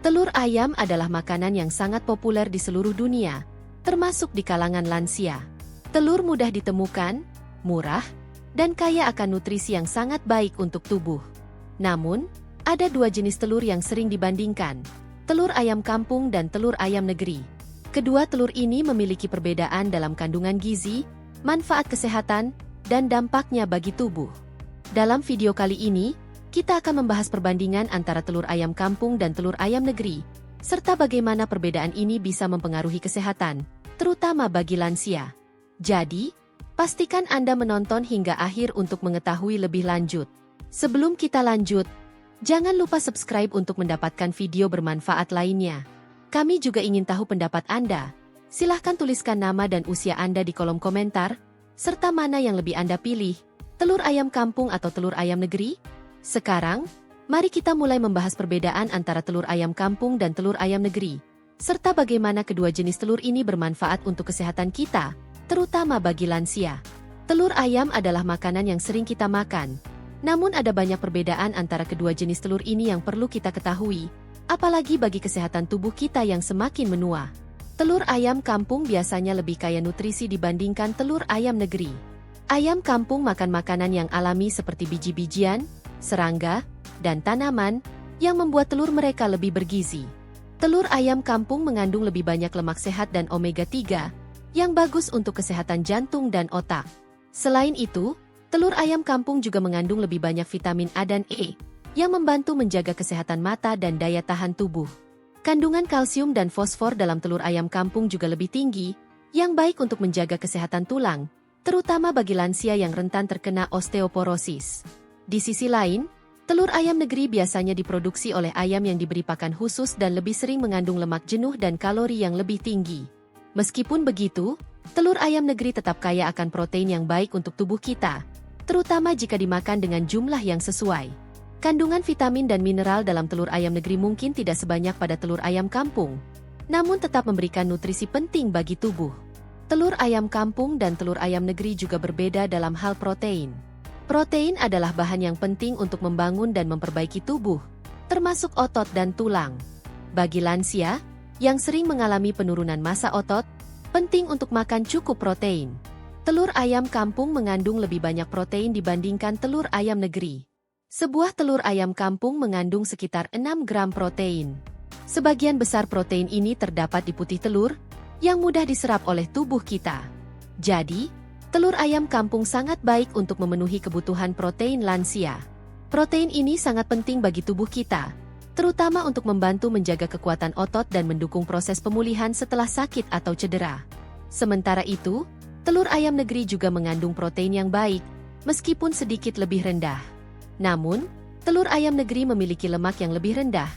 Telur ayam adalah makanan yang sangat populer di seluruh dunia, termasuk di kalangan lansia. Telur mudah ditemukan, murah, dan kaya akan nutrisi yang sangat baik untuk tubuh. Namun, ada dua jenis telur yang sering dibandingkan, telur ayam kampung dan telur ayam negeri. Kedua telur ini memiliki perbedaan dalam kandungan gizi, manfaat kesehatan, dan dampaknya bagi tubuh. Dalam video kali ini, kita akan membahas perbandingan antara telur ayam kampung dan telur ayam negeri, serta bagaimana perbedaan ini bisa mempengaruhi kesehatan, terutama bagi lansia. Jadi, pastikan Anda menonton hingga akhir untuk mengetahui lebih lanjut. Sebelum kita lanjut, jangan lupa subscribe untuk mendapatkan video bermanfaat lainnya. Kami juga ingin tahu pendapat Anda. Silahkan tuliskan nama dan usia Anda di kolom komentar, serta mana yang lebih Anda pilih, telur ayam kampung atau telur ayam negeri? Sekarang, mari kita mulai membahas perbedaan antara telur ayam kampung dan telur ayam negeri, serta bagaimana kedua jenis telur ini bermanfaat untuk kesehatan kita, terutama bagi lansia. Telur ayam adalah makanan yang sering kita makan, namun ada banyak perbedaan antara kedua jenis telur ini yang perlu kita ketahui, apalagi bagi kesehatan tubuh kita yang semakin menua. Telur ayam kampung biasanya lebih kaya nutrisi dibandingkan telur ayam negeri. Ayam kampung makan makanan yang alami seperti biji-bijian, serangga, dan tanaman, yang membuat telur mereka lebih bergizi. Telur ayam kampung mengandung lebih banyak lemak sehat dan omega-3, yang bagus untuk kesehatan jantung dan otak. Selain itu, telur ayam kampung juga mengandung lebih banyak vitamin A dan E, yang membantu menjaga kesehatan mata dan daya tahan tubuh. Kandungan kalsium dan fosfor dalam telur ayam kampung juga lebih tinggi, yang baik untuk menjaga kesehatan tulang, terutama bagi lansia yang rentan terkena osteoporosis. Di sisi lain, telur ayam negeri biasanya diproduksi oleh ayam yang diberi pakan khusus dan lebih sering mengandung lemak jenuh dan kalori yang lebih tinggi. Meskipun begitu, telur ayam negeri tetap kaya akan protein yang baik untuk tubuh kita, terutama jika dimakan dengan jumlah yang sesuai. Kandungan vitamin dan mineral dalam telur ayam negeri mungkin tidak sebanyak pada telur ayam kampung, namun tetap memberikan nutrisi penting bagi tubuh. Telur ayam kampung dan telur ayam negeri juga berbeda dalam hal protein. Protein adalah bahan yang penting untuk membangun dan memperbaiki tubuh, termasuk otot dan tulang. Bagi lansia, yang sering mengalami penurunan massa otot, penting untuk makan cukup protein. Telur ayam kampung mengandung lebih banyak protein dibandingkan telur ayam negeri. Sebuah telur ayam kampung mengandung sekitar 6 gram protein. Sebagian besar protein ini terdapat di putih telur, yang mudah diserap oleh tubuh kita. Jadi, telur ayam kampung sangat baik untuk memenuhi kebutuhan protein lansia. Protein ini sangat penting bagi tubuh kita, terutama untuk membantu menjaga kekuatan otot dan mendukung proses pemulihan setelah sakit atau cedera. Sementara itu, telur ayam negeri juga mengandung protein yang baik, meskipun sedikit lebih rendah. Namun, telur ayam negeri memiliki lemak yang lebih rendah,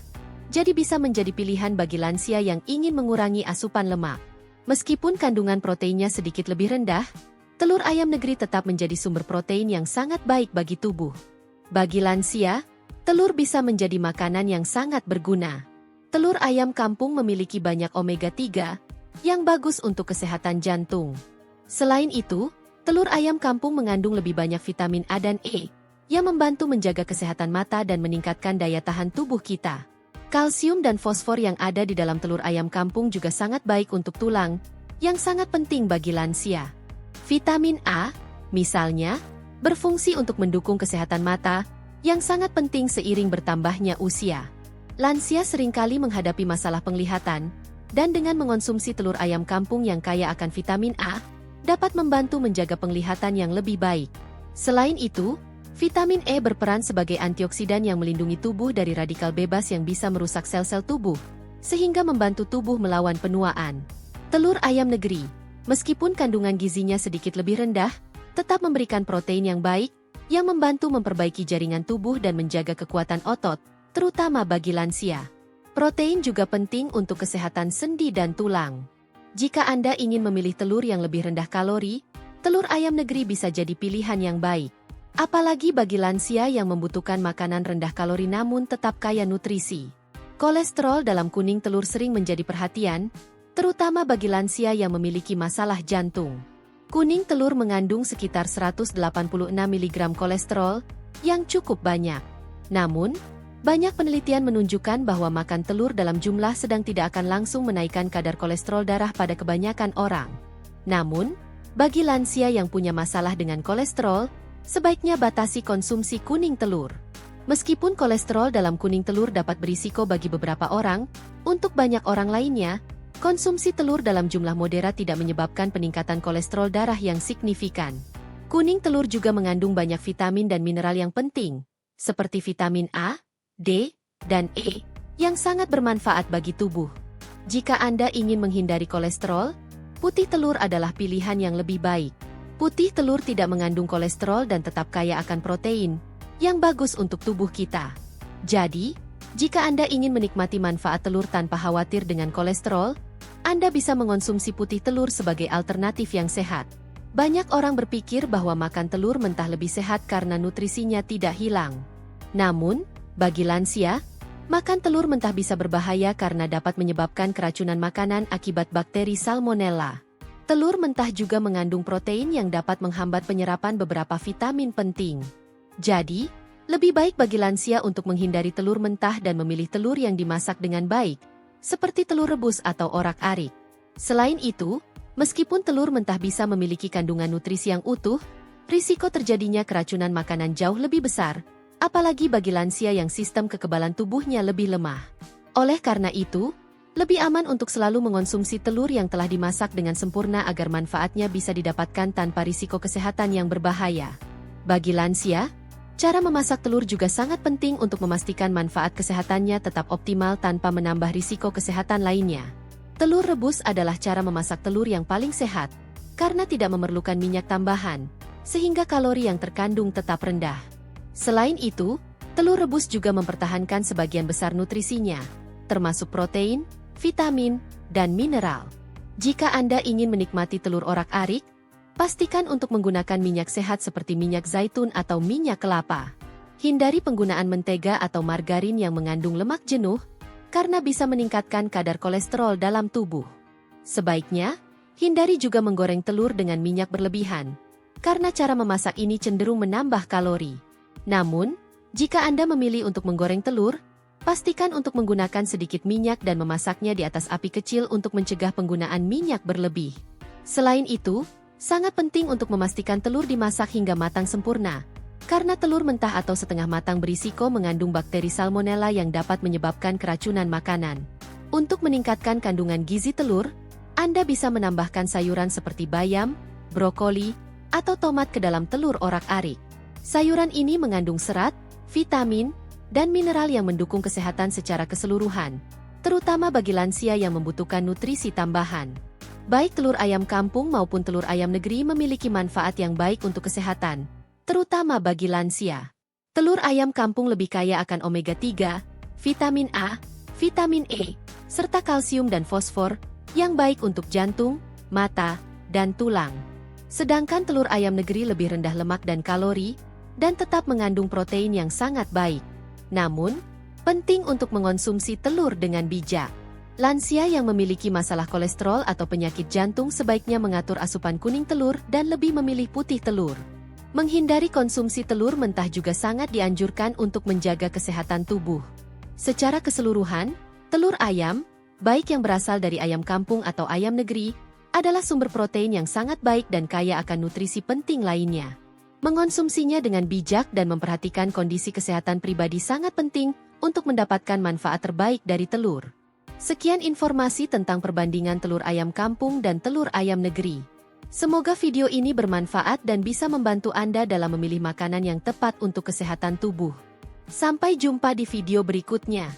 jadi bisa menjadi pilihan bagi lansia yang ingin mengurangi asupan lemak. Meskipun kandungan proteinnya sedikit lebih rendah, telur ayam negeri tetap menjadi sumber protein yang sangat baik bagi tubuh. Bagi lansia, telur bisa menjadi makanan yang sangat berguna. Telur ayam kampung memiliki banyak omega-3, yang bagus untuk kesehatan jantung. Selain itu, telur ayam kampung mengandung lebih banyak vitamin A dan E, yang membantu menjaga kesehatan mata dan meningkatkan daya tahan tubuh kita. Kalsium dan fosfor yang ada di dalam telur ayam kampung juga sangat baik untuk tulang, yang sangat penting bagi lansia. Vitamin A, misalnya, berfungsi untuk mendukung kesehatan mata, yang sangat penting seiring bertambahnya usia. Lansia seringkali menghadapi masalah penglihatan, dan dengan mengonsumsi telur ayam kampung yang kaya akan vitamin A, dapat membantu menjaga penglihatan yang lebih baik. Selain itu, vitamin E berperan sebagai antioksidan yang melindungi tubuh dari radikal bebas yang bisa merusak sel-sel tubuh, sehingga membantu tubuh melawan penuaan. Telur ayam negeri, meskipun kandungan gizinya sedikit lebih rendah, tetap memberikan protein yang baik, yang membantu memperbaiki jaringan tubuh dan menjaga kekuatan otot, terutama bagi lansia. Protein juga penting untuk kesehatan sendi dan tulang. Jika Anda ingin memilih telur yang lebih rendah kalori, telur ayam negeri bisa jadi pilihan yang baik. Apalagi bagi lansia yang membutuhkan makanan rendah kalori namun tetap kaya nutrisi. Kolesterol dalam kuning telur sering menjadi perhatian, terutama bagi lansia yang memiliki masalah jantung. Kuning telur mengandung sekitar 186 mg kolesterol, yang cukup banyak. Namun, Banyak penelitian menunjukkan bahwa makan telur dalam jumlah sedang tidak akan langsung menaikkan kadar kolesterol darah pada kebanyakan orang. Namun, bagi lansia yang punya masalah dengan kolesterol, sebaiknya batasi konsumsi kuning telur. Meskipun kolesterol dalam kuning telur dapat berisiko bagi beberapa orang, untuk banyak orang lainnya, konsumsi telur dalam jumlah moderat tidak menyebabkan peningkatan kolesterol darah yang signifikan. Kuning telur juga mengandung banyak vitamin dan mineral yang penting, seperti vitamin A, D, dan E, yang sangat bermanfaat bagi tubuh. Jika Anda ingin menghindari kolesterol, putih telur adalah pilihan yang lebih baik. Putih telur tidak mengandung kolesterol dan tetap kaya akan protein, yang bagus untuk tubuh kita. Jadi, jika Anda ingin menikmati manfaat telur tanpa khawatir dengan kolesterol, Anda bisa mengonsumsi putih telur sebagai alternatif yang sehat. Banyak orang berpikir bahwa makan telur mentah lebih sehat karena nutrisinya tidak hilang. Namun, bagi lansia, makan telur mentah bisa berbahaya karena dapat menyebabkan keracunan makanan akibat bakteri Salmonella. Telur mentah juga mengandung protein yang dapat menghambat penyerapan beberapa vitamin penting. Jadi, lebih baik bagi lansia untuk menghindari telur mentah dan memilih telur yang dimasak dengan baik, seperti telur rebus atau orak-arik. Selain itu, meskipun telur mentah bisa memiliki kandungan nutrisi yang utuh, risiko terjadinya keracunan makanan jauh lebih besar, apalagi bagi lansia yang sistem kekebalan tubuhnya lebih lemah. Oleh karena itu, lebih aman untuk selalu mengonsumsi telur yang telah dimasak dengan sempurna agar manfaatnya bisa didapatkan tanpa risiko kesehatan yang berbahaya. Bagi lansia, cara memasak telur juga sangat penting untuk memastikan manfaat kesehatannya tetap optimal tanpa menambah risiko kesehatan lainnya. Telur rebus adalah cara memasak telur yang paling sehat, karena tidak memerlukan minyak tambahan, sehingga kalori yang terkandung tetap rendah. Selain itu, telur rebus juga mempertahankan sebagian besar nutrisinya, termasuk protein, vitamin, dan mineral. Jika Anda ingin menikmati telur orak-arik, pastikan untuk menggunakan minyak sehat seperti minyak zaitun atau minyak kelapa. Hindari penggunaan mentega atau margarin yang mengandung lemak jenuh, karena bisa meningkatkan kadar kolesterol dalam tubuh. Sebaiknya, hindari juga menggoreng telur dengan minyak berlebihan, karena cara memasak ini cenderung menambah kalori. Namun, jika Anda memilih untuk menggoreng telur, pastikan untuk menggunakan sedikit minyak dan memasaknya di atas api kecil untuk mencegah penggunaan minyak berlebih. Selain itu, sangat penting untuk memastikan telur dimasak hingga matang sempurna, karena telur mentah atau setengah matang berisiko mengandung bakteri Salmonella yang dapat menyebabkan keracunan makanan. Untuk meningkatkan kandungan gizi telur, Anda bisa menambahkan sayuran seperti bayam, brokoli, atau tomat ke dalam telur orak-arik. Sayuran ini mengandung serat, vitamin, dan mineral yang mendukung kesehatan secara keseluruhan, terutama bagi lansia yang membutuhkan nutrisi tambahan. Baik telur ayam kampung maupun telur ayam negeri memiliki manfaat yang baik untuk kesehatan, terutama bagi lansia. Telur ayam kampung lebih kaya akan omega-3, vitamin A, vitamin E, serta kalsium dan fosfor, yang baik untuk jantung, mata, dan tulang. Sedangkan telur ayam negeri lebih rendah lemak dan kalori, dan tetap mengandung protein yang sangat baik. Namun, penting untuk mengonsumsi telur dengan bijak. Lansia yang memiliki masalah kolesterol atau penyakit jantung sebaiknya mengatur asupan kuning telur dan lebih memilih putih telur. Menghindari konsumsi telur mentah juga sangat dianjurkan untuk menjaga kesehatan tubuh. Secara keseluruhan, telur ayam, baik yang berasal dari ayam kampung atau ayam negeri, adalah sumber protein yang sangat baik dan kaya akan nutrisi penting lainnya. Mengonsumsinya dengan bijak dan memperhatikan kondisi kesehatan pribadi sangat penting untuk mendapatkan manfaat terbaik dari telur. Sekian informasi tentang perbandingan telur ayam kampung dan telur ayam negeri. Semoga video ini bermanfaat dan bisa membantu Anda dalam memilih makanan yang tepat untuk kesehatan tubuh. Sampai jumpa di video berikutnya.